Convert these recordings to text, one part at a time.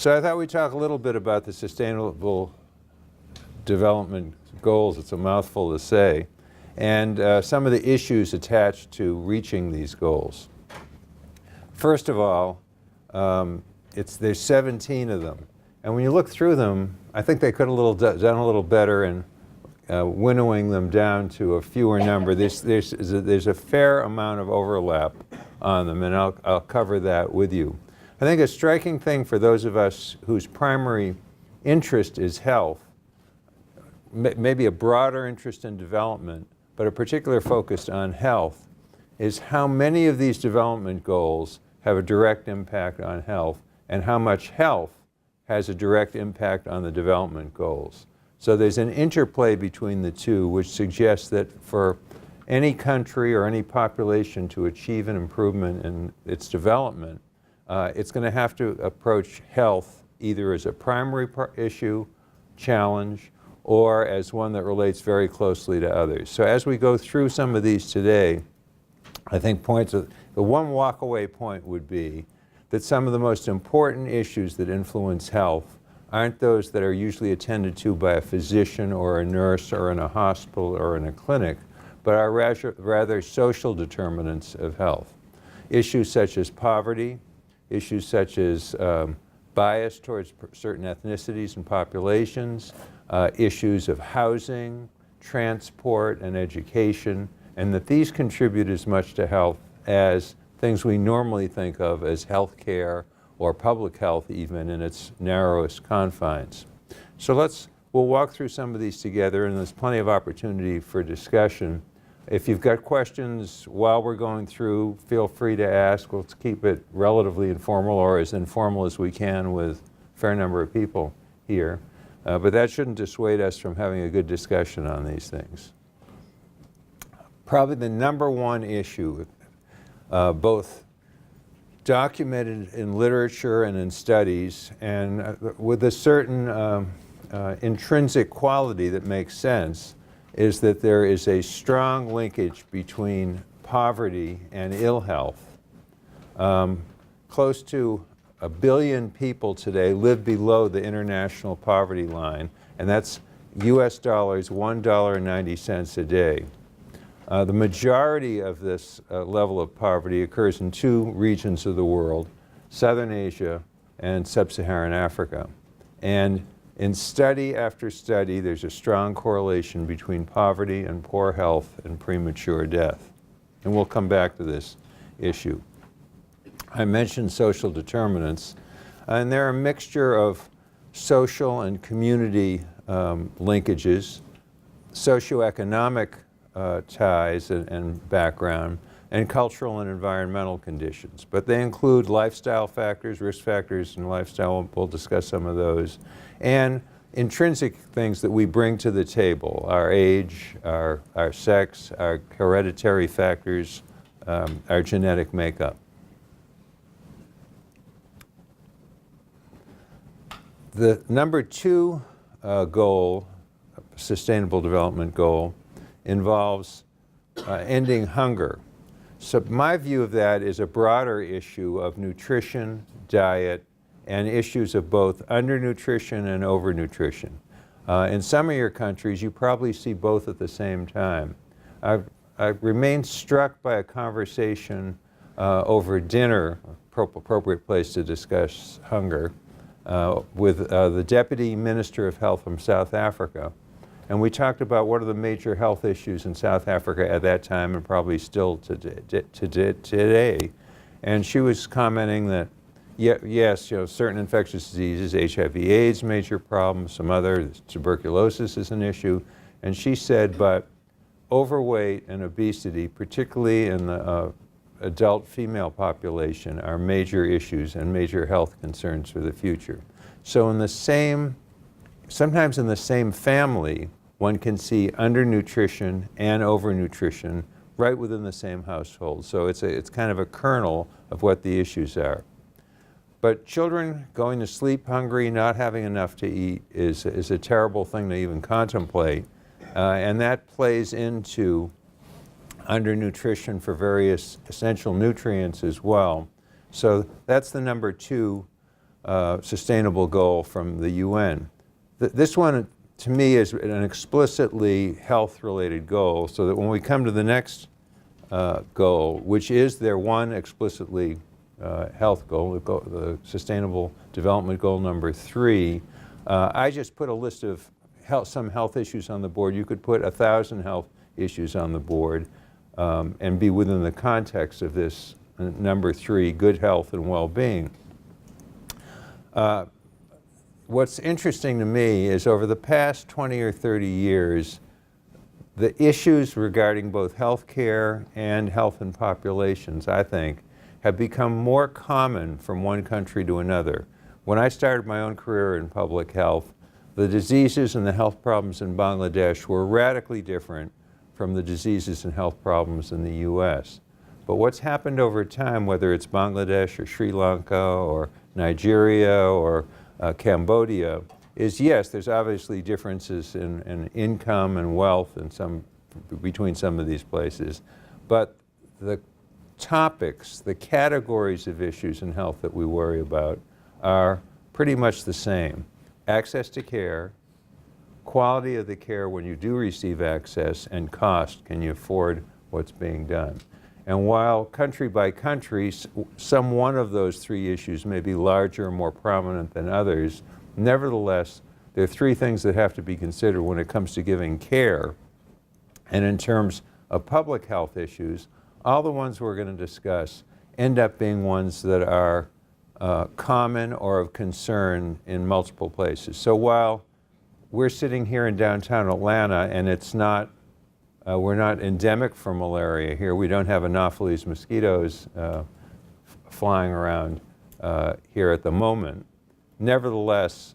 So I thought we'd talk a little bit about the Sustainable Development Goals. It's a mouthful to say. And some of the issues attached to reaching these goals. First of all, there's 17 of them. And when you look through them, I think they could have done a little better in winnowing them down to a fewer number. There's a fair amount of overlap on them, and I'll cover that with you. I think a striking thing for those of us whose primary interest is health, maybe a broader interest in development, but a particular focus on health, is how many of these development goals have a direct impact on health, and how much health has a direct impact on the development goals. So there's an interplay between the two, which suggests that for any country or any population to achieve an improvement in its development, it's going to have to approach health either as a primary issue, challenge, or as one that relates very closely to others. So as we go through some of these today, I think the one walk-away point would be that some of the most important issues that influence health aren't those that are usually attended to by a physician or a nurse or in a hospital or in a clinic, but are rather social determinants of health. Issues such as poverty, issues such as bias towards certain ethnicities and populations, issues of housing, transport, and education, and that these contribute as much to health as things we normally think of as health care or public health, even in its narrowest confines. So we'll walk through some of these together, and there's plenty of opportunity for discussion. If you've got questions while we're going through, feel free to ask. Let's keep it relatively informal, or as informal as we can with a fair number of people here. But that shouldn't dissuade us from having a good discussion on these things. Probably the number one issue, both documented in literature and in studies, and with a certain intrinsic quality that makes sense, is that there is a strong linkage between poverty and ill health. Close to 1 billion people today live below the international poverty line, and that's US dollars $1.90 a day. The majority of this level of poverty occurs in two regions of the world, Southern Asia and Sub-Saharan Africa. And in study after study, there's a strong correlation between poverty and poor health and premature death. And we'll come back to this issue. I mentioned social determinants, and they're a mixture of social and community linkages, socioeconomic ties and background, and cultural and environmental conditions. But they include lifestyle factors, risk factors in lifestyle, we'll discuss some of those, and intrinsic things that we bring to the table, our age, our sex, our hereditary factors, our genetic makeup. The number 2 goal, Sustainable Development Goal, involves ending hunger. So my view of that is a broader issue of nutrition, diet, and issues of both undernutrition and overnutrition. In some of your countries, you probably see both at the same time. I've remained struck by a conversation over dinner, appropriate place to discuss hunger, with the Deputy Minister of Health from South Africa. And we talked about what are the major health issues in South Africa at that time and probably still today. And she was commenting that, yes, certain infectious diseases, HIV/AIDS, major problems, some other, tuberculosis is an issue. And she said, but overweight and obesity, particularly in the adult female population, are major issues and major health concerns for the future. So sometimes in the same family, one can see undernutrition and overnutrition right within the same household. So it's kind of a kernel of what the issues are. But children going to sleep hungry, not having enough to eat is a terrible thing to even contemplate. And that plays into undernutrition for various essential nutrients as well. So that's the number 2 sustainable goal from the UN. This one, to me, is an explicitly health-related goal, so that when we come to the next goal, which is their one explicitly health goal, the Sustainable Development Goal number 3, I just put a list of some health issues on the board. You could put 1,000 health issues on the board and be within the context of this number 3, good health and well-being. What's interesting to me is over the past 20 or 30 years, the issues regarding both health care and health in populations, I think, have become more common from one country to another. When I started my own career in public health, the diseases and the health problems in Bangladesh were radically different from the diseases and health problems in the US. But what's happened over time, whether it's Bangladesh or Sri Lanka or Nigeria or Cambodia, is yes, there's obviously differences in income and wealth and between some of these places, but the topics, the categories of issues in health that we worry about are pretty much the same. Access to care, quality of the care when you do receive access, and cost. Can you afford what's being done? And while country by country, some one of those 3 issues may be larger and more prominent than others, nevertheless, there are 3 things that have to be considered when it comes to giving care. And in terms of public health issues, all the ones we're going to discuss end up being ones that are common or of concern in multiple places. So while we're sitting here in downtown Atlanta and it's not we're not endemic for malaria here. We don't have Anopheles mosquitoes flying around here at the moment. Nevertheless,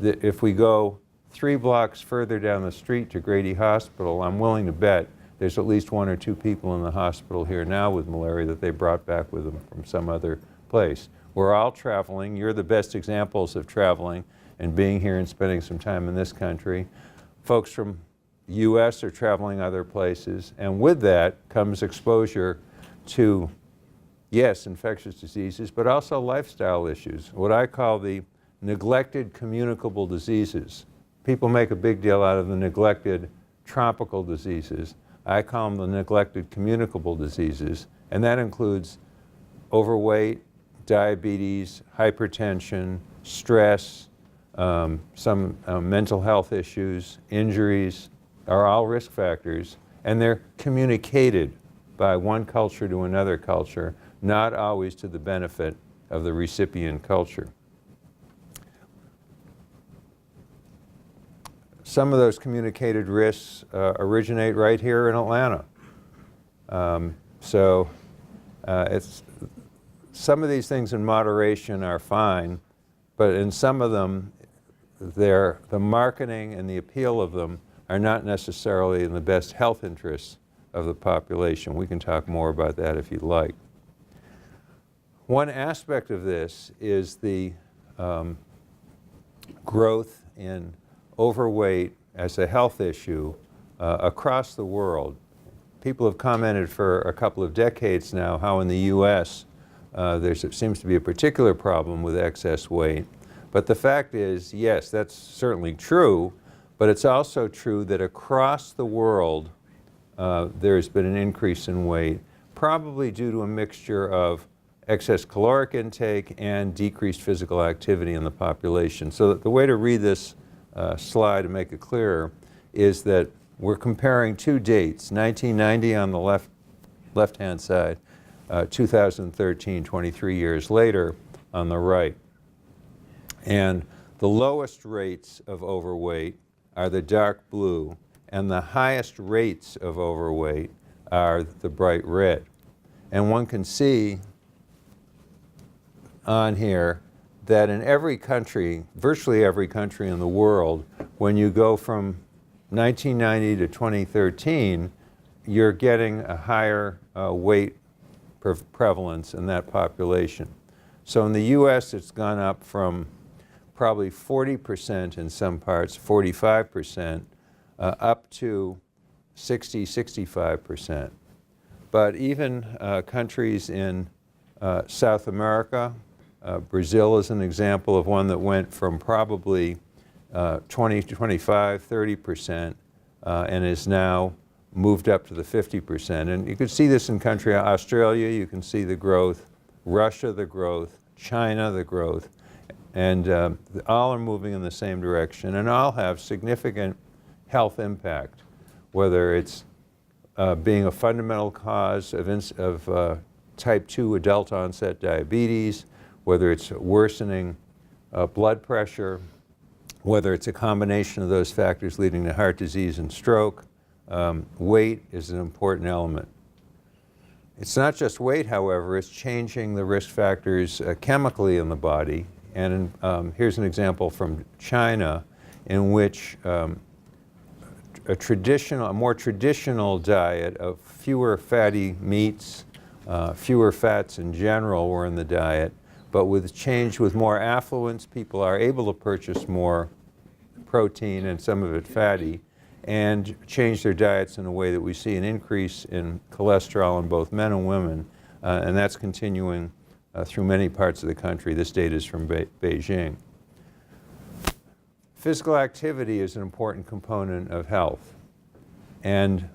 if we go 3 blocks further down the street to Grady Hospital, I'm willing to bet there's at least 1 or 2 people in the hospital here now with malaria that they brought back with them from some other place. We're all traveling. You're the best examples of traveling and being here and spending some time in this country. Folks from U.S. are traveling other places, and with that comes exposure to, yes, infectious diseases, but also lifestyle issues, what I call the neglected communicable diseases. People make a big deal out of the neglected tropical diseases. I call them the neglected communicable diseases, and that includes overweight, diabetes, hypertension, stress, some mental health issues, injuries, are all risk factors, and they're communicated by one culture to another culture, not always to the benefit of the recipient culture. Some of those communicated risks originate right here in Atlanta. Some of these things in moderation are fine, but in some of them, the marketing and the appeal of them are not necessarily in the best health interests of the population. We can talk more about that if you'd like. One aspect of this is the growth in overweight as a health issue across the world. People have commented for a couple of decades now how in the US there seems to be a particular problem with excess weight. But the fact is, yes, that's certainly true, but it's also true that across the world there's been an increase in weight, probably due to a mixture of excess caloric intake and decreased physical activity in the population. So that the way to read this slide to make it clearer is that we're comparing 2 dates, 1990 on the left-hand side, 2013, 23 years later on the right. And the lowest rates of overweight are the dark blue, and the highest rates of overweight are the bright red. And one can see on here that in every country, virtually every country in the world, when you go from 1990 to 2013, you're getting a higher weight prevalence in that population. So in the US, it's gone up from probably 40% in some parts, 45%, up to 60, 65%. But even countries in South America, Brazil is an example of one that went from probably 20 to 25, 30%, and is now moved up to the 50%. And you can see this in country, Australia, you can see the growth, Russia, the growth, China, the growth, and all are moving in the same direction, and all have significant health impact, whether it's being a fundamental cause of type 2 adult onset diabetes, whether it's worsening blood pressure, whether it's a combination of those factors leading to heart disease and stroke. Weight is an important element. It's not just weight, however, it's changing the risk factors chemically in the body. And here's an example from China in which a more traditional diet of fewer fatty meats, fewer fats in general were in the diet, but with change with more affluence, people are able to purchase more protein and some of it fatty, and change their diets in a way that we see an increase in cholesterol in both men and women, and that's continuing through many parts of the country. This data is from Beijing. Physical activity is an important component of health, and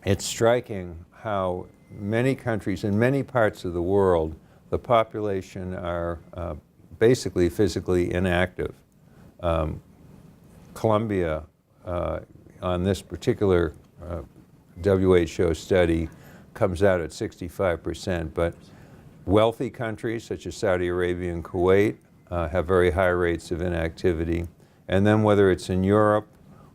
it's striking how many countries in many parts of the world, the population are basically physically inactive. Colombia, on this particular WHO study, comes out at 65%, but wealthy countries such as Saudi Arabia and Kuwait have very high rates of inactivity. And then whether it's in Europe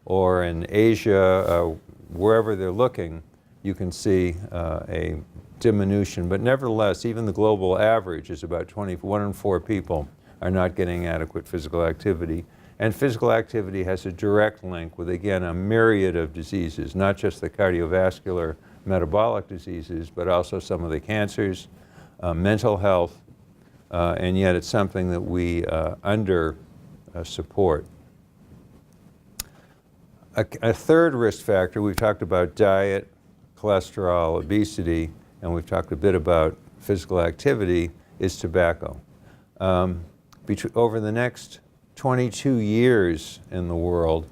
or in Asia, wherever they're looking, you can see a diminution. But nevertheless, even the global average is about 1 in 4 people are not getting adequate physical activity. And physical activity has a direct link with, again, a myriad of diseases, not just the cardiovascular metabolic diseases, but also some of the cancers, mental health, and yet it's something that we under support. A third risk factor, we've talked about diet, cholesterol, obesity, and we've talked a bit about physical activity, is tobacco. Over the next 22 years in the world,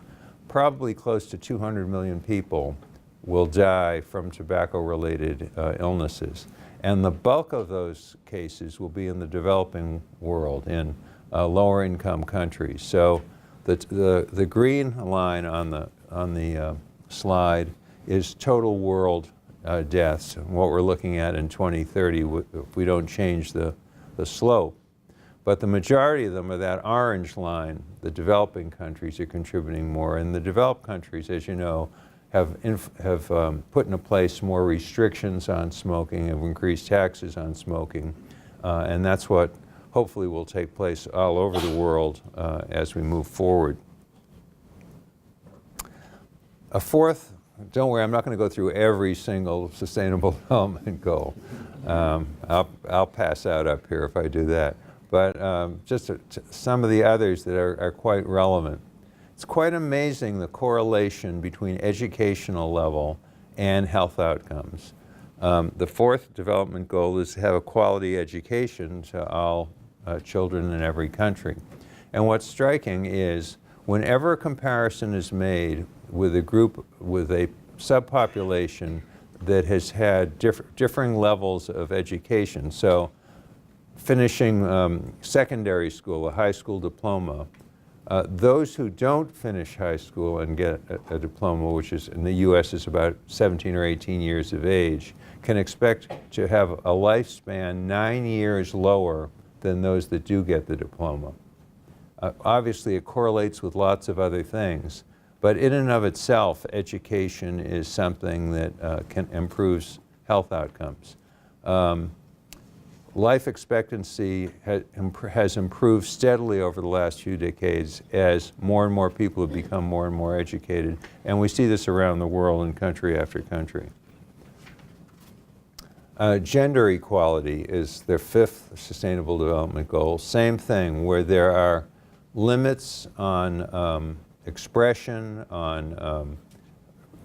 probably close to 200 million people will die from tobacco-related illnesses. And the bulk of those cases will be in the developing world, in lower-income countries. So the green line on the slide is total world deaths, and what we're looking at in 2030 if we don't change the slope. But the majority of them are that orange line. The developing countries are contributing more, and the developed countries, as you know, have put into place more restrictions on smoking, have increased taxes on smoking, and that's what hopefully will take place all over the world as we move forward. A fourth, don't worry, I'm not going to go through every single sustainable development goal. I'll pass out up here if I do that. But just some of the others that are quite relevant. It's quite amazing the correlation between educational level and health outcomes. The fourth development goal is to have a quality education to all children in every country. And what's striking is whenever a comparison is made with a group, with a subpopulation that has had differing levels of education, so finishing secondary school, a high school diploma, those who don't finish high school and get a diploma, which is in the US is about 17 or 18 years of age, can expect to have a lifespan 9 years lower than those that do get the diploma. Obviously, it correlates with lots of other things, but in and of itself, education is something that improves health outcomes. Life expectancy has improved steadily over the last few decades as more and more people have become more and more educated, and we see this around the world in country after country. Gender equality is their fifth sustainable development goal. Same thing, where there are limits on expression, on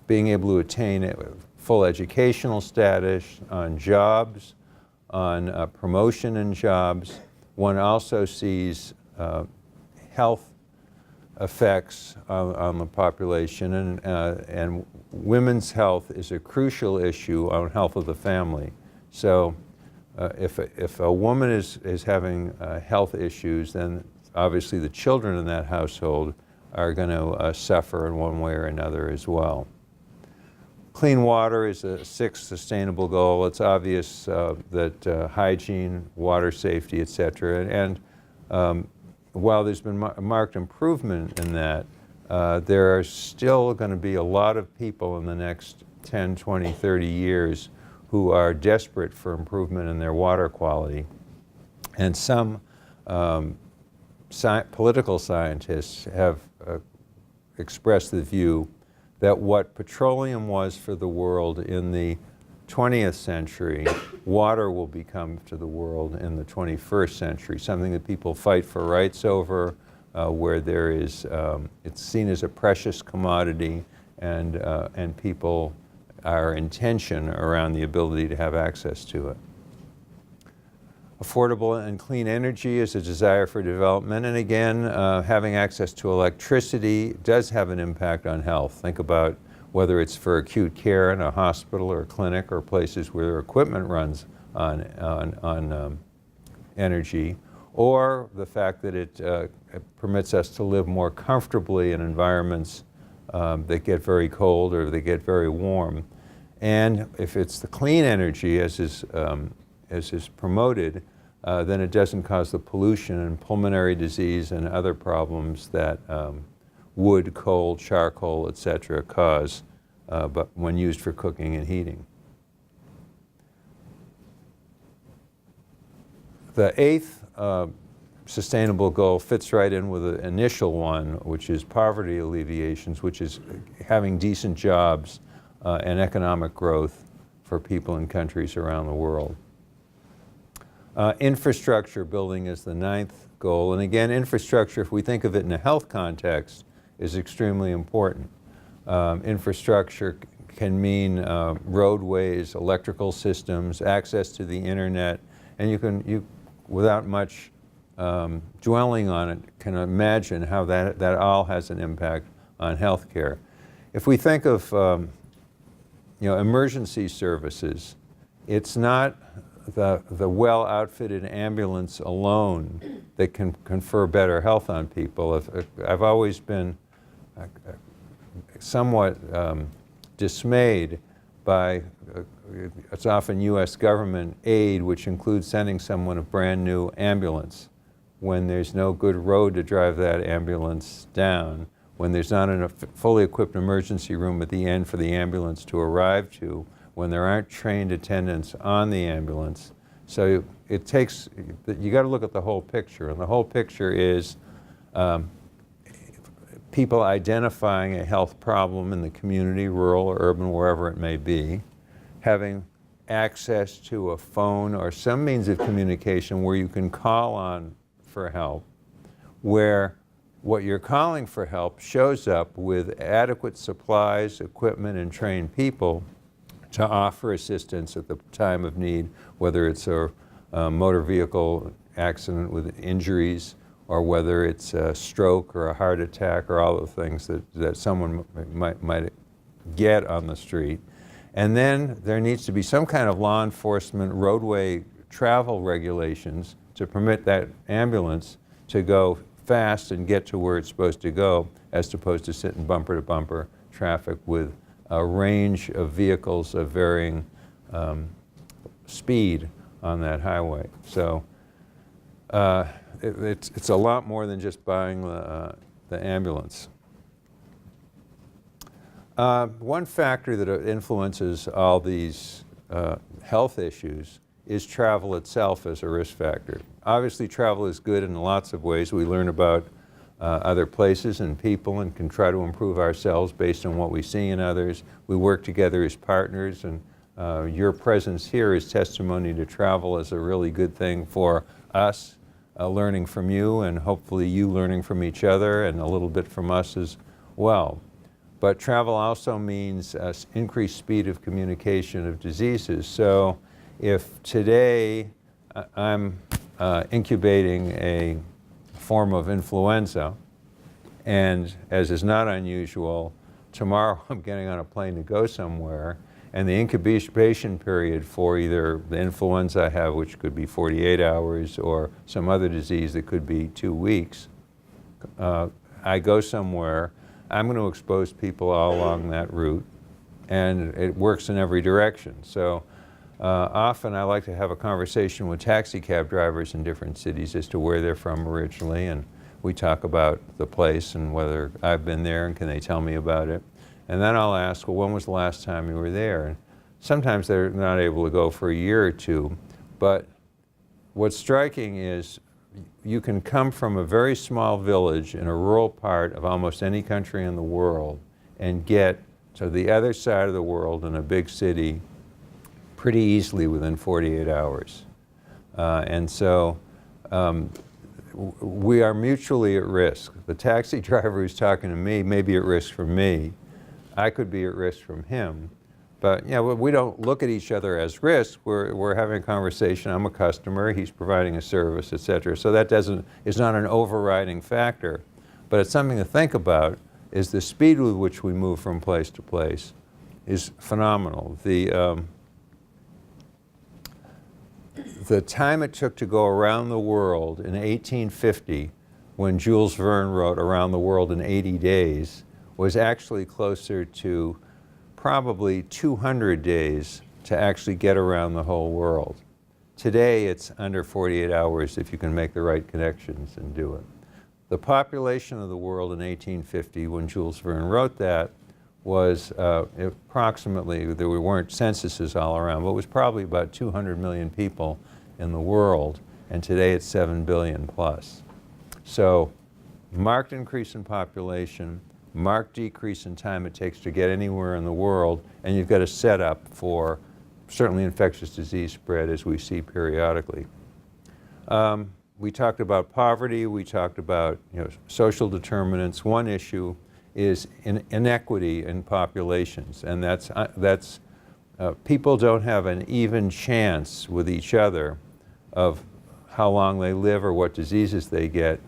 being able to attain full educational status, on jobs, on promotion in jobs. One also sees health effects on the population, and women's health is a crucial issue on health of the family. So if a woman is having health issues, then obviously the children in that household are going to suffer in one way or another as well. Clean water is a sixth sustainable goal. It's obvious that hygiene, water safety, etc. And while there's been marked improvement in that, there are still going to be a lot of people in the next 10, 20, 30 years who are desperate for improvement in their water quality. And some political scientists have expressed the view that what petroleum was for the world in the 20th century, water will become to the world in the 21st century, something that people fight for rights over, where there is, it's seen as a precious commodity, and people are in tension around the ability to have access to it. Affordable and clean energy is a desire for development, and again, having access to electricity does have an impact on health. Think about whether it's for acute care in a hospital or a clinic or places where equipment runs on energy, or the fact that it permits us to live more comfortably in environments that get very cold or they get very warm. And if it's the clean energy, as is promoted, then it doesn't cause the pollution and pulmonary disease and other problems that wood, coal, charcoal, etc. cause, but when used for cooking and heating. The eighth sustainable goal fits right in with the initial one, which is poverty alleviations, which is having decent jobs and economic growth for people in countries around the world. Infrastructure building is the ninth goal, and again, infrastructure, if we think of it in a health context, is extremely important. Infrastructure can mean roadways, electrical systems, access to the internet, and you without much dwelling on it, can imagine how that all has an impact on healthcare. If we think of emergency services, it's not the well-outfitted ambulance alone that can confer better health on people. I've always been somewhat dismayed by it's often U.S. government aid, which includes sending someone a brand new ambulance when there's no good road to drive that ambulance down, when there's not a fully equipped emergency room at the end for the ambulance to arrive to, when there aren't trained attendants on the ambulance. So it takes, you got to look at the whole picture, and the whole picture is people identifying a health problem in the community, rural or urban, wherever it may be, having access to a phone or some means of communication where you can call on for help, where what you're calling for help shows up with adequate supplies, equipment, and trained people to offer assistance at the time of need, whether it's a motor vehicle accident with injuries, or whether it's a stroke or a heart attack, or all the things that someone might get on the street. And then there needs to be some kind of law enforcement roadway travel regulations to permit that ambulance to go fast and get to where it's supposed to go, as opposed to sit in bumper-to-bumper traffic with a range of vehicles of varying speed on that highway. So it's a lot more than just buying the ambulance. One factor that influences all these health issues is travel itself as a risk factor. Obviously, travel is good in lots of ways. We learn about other places and people and can try to improve ourselves based on what we see in others. We work together as partners, and your presence here is testimony to travel as a really good thing for us, learning from you, and hopefully you learning from each other and a little bit from us as well. But travel also means increased speed of communication of diseases. So If today I'm incubating a form of influenza, and as is not unusual, tomorrow I'm getting on a plane to go somewhere, and the incubation period for either the influenza I have, which could be 48 hours, or some other disease that could be 2 weeks, I go somewhere, I'm going to expose people all along that route, and it works in every direction. So often I like to have a conversation with taxi cab drivers in different cities as to where they're from originally, and we talk about the place and whether I've been there and can they tell me about it. And then I'll ask, well, when was the last time you were there? And sometimes they're not able to go for a year or two, but what's striking is you can come from a very small village in a rural part of almost any country in the world and get to the other side of the world in a big city pretty easily within 48 hours. And so we are mutually at risk. The taxi driver who's talking to me may be at risk from me. I could be at risk from him. But we don't look at each other as risk. We're having a conversation. I'm a customer, he's providing a service, et cetera. So that is not an overriding factor. But it's something to think about, is the speed with which we move from place to place is phenomenal. The time it took to go around the world in 1850, when Jules Verne wrote Around the World in 80 Days, was actually closer to probably 200 days to actually get around the whole world. Today it's under 48 hours if you can make the right connections and do it. The population of the world in 1850, when Jules Verne wrote that, was approximately, there weren't censuses all around, but it was probably about 200 million people in the world, and today it's 7 billion plus. So marked increase in population, marked decrease in time it takes to get anywhere in the world, and you've got a setup for certainly infectious disease spread as we see periodically. We talked about poverty, we talked about social determinants. One issue is inequity in populations, and that's people don't have an even chance with each other of how long they live or what diseases they get.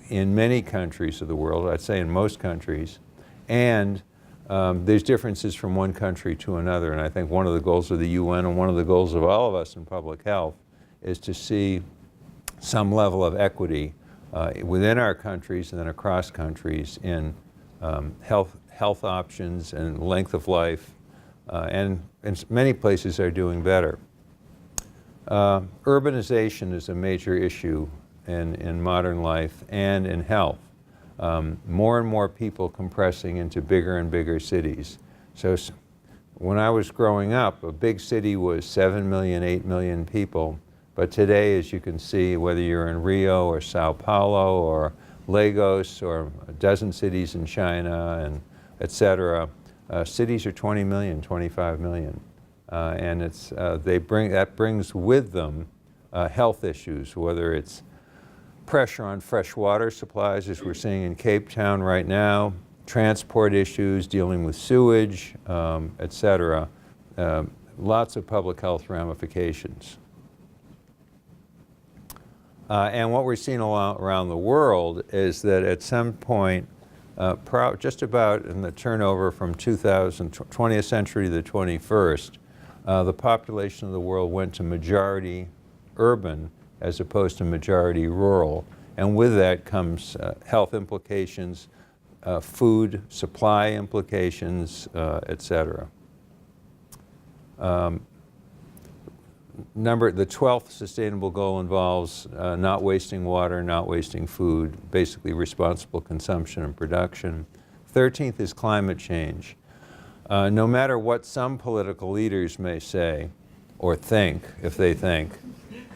In many countries of the world, I'd say in most countries, and there's differences from one country to another, and I think one of the goals of the UN and one of the goals of all of us in public health is to see some level of equity within our countries and then across countries in health options and length of life, and many places are doing better. Urbanization is a major issue in modern life and in health. More and more people compressing into bigger and bigger cities. So when I was growing up, a big city was 7 million, 8 million people. But today, as you can see, whether you're in Rio or Sao Paulo or Lagos or a dozen cities in China and et cetera, cities are 20 million, 25 million. And that brings with them health issues, whether it's pressure on fresh water supplies, as we're seeing in Cape Town right now, transport issues, dealing with sewage, et cetera. Lots of public health ramifications. And what we're seeing around the world is that at some point, just about in the turnover from 20th century to the 21st, the population of the world went to majority urban as opposed to majority rural. And with that comes health implications, food supply implications, et cetera. The 12th sustainable goal involves not wasting water, not wasting food, basically responsible consumption and production. 13th is climate change. No matter what some political leaders may say or think, if they think,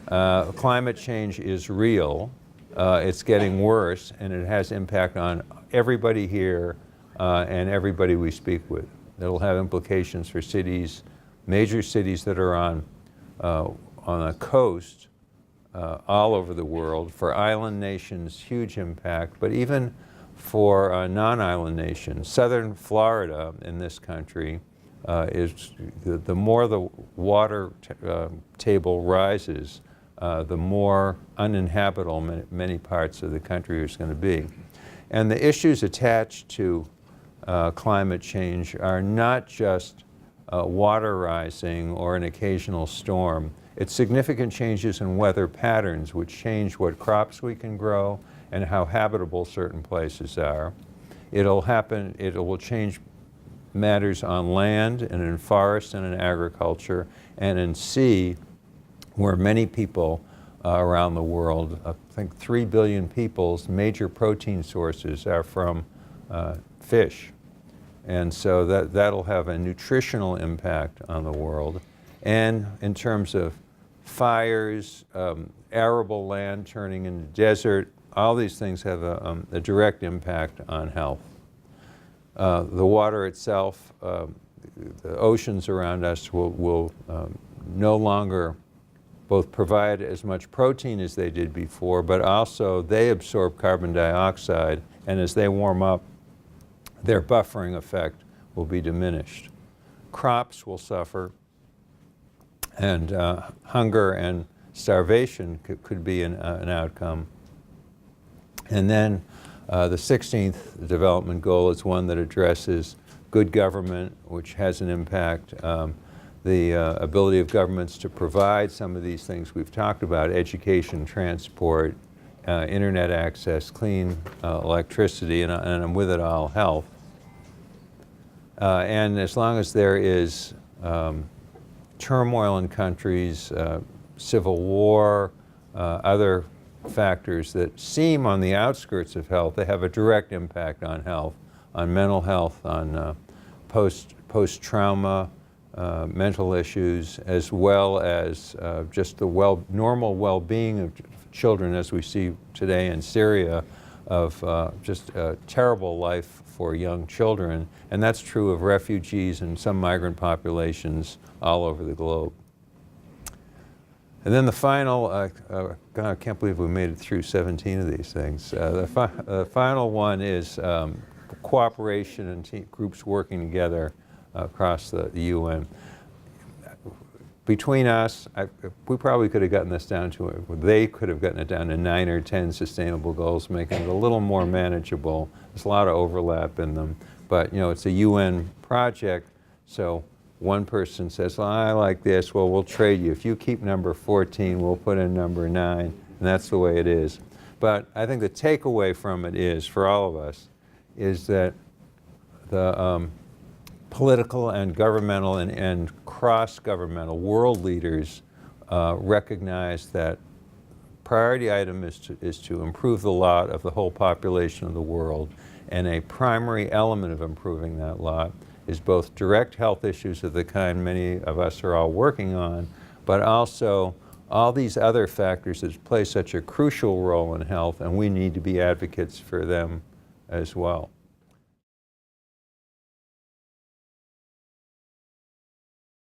climate change is real, it's getting worse, and it has impact on everybody here and everybody we speak with. It'll have implications for cities, major cities that are on a coast all over the world. For island nations, huge impact, but even for non-island nations. Southern Florida in this country is the more the water table rises, the more uninhabitable many parts of the country is going to be. And the issues attached to climate change are not just water rising or an occasional storm. It's significant changes in weather patterns which change what crops we can grow and how habitable certain places are. It will change matters on land and in forest and in agriculture and in sea, where many people around the world, I think 3 billion people's major protein sources are from fish. And so that'll have a nutritional impact on the world. And in terms of fires, arable land turning into desert, all these things have a direct impact on health. The water itself, the oceans around us will no longer both provide as much protein as they did before, but also they absorb carbon dioxide, and as they warm up, their buffering effect will be diminished. Crops will suffer, and hunger and starvation could be an outcome. And then the 16th development goal is one that addresses good government, which has an impact. The ability of governments to provide some of these things we've talked about: education, transport, internet access, clean electricity, and with it all, health. And as long as there is turmoil in countries, civil war, other factors that seem on the outskirts of health, they have a direct impact on health, on mental health, on post-trauma, mental issues, as well as just the normal well-being of children, as we see today in Syria, of just a terrible life for young children. And that's true of refugees and some migrant populations all over the globe. And then the final, God, I can't believe we made it through 17 of these things. The final one is cooperation and groups working together across the UN. Between us, we probably could have gotten this down to, they could have gotten it down to 9 or 10 sustainable goals, making it a little more manageable. There's a lot of overlap in them, but it's a UN project, so one person says, well, I like this, well, we'll trade you. If you keep number 14, we'll put in number 9, and that's the way it is. But I think the takeaway from it is, for all of us, is that the political and governmental and cross-governmental world leaders recognize that priority item is to improve the lot of the whole population of the world, and a primary element of improving that lot is both direct health issues of the kind many of us are all working on, but also all these other factors that play such a crucial role in health, and we need to be advocates for them as well.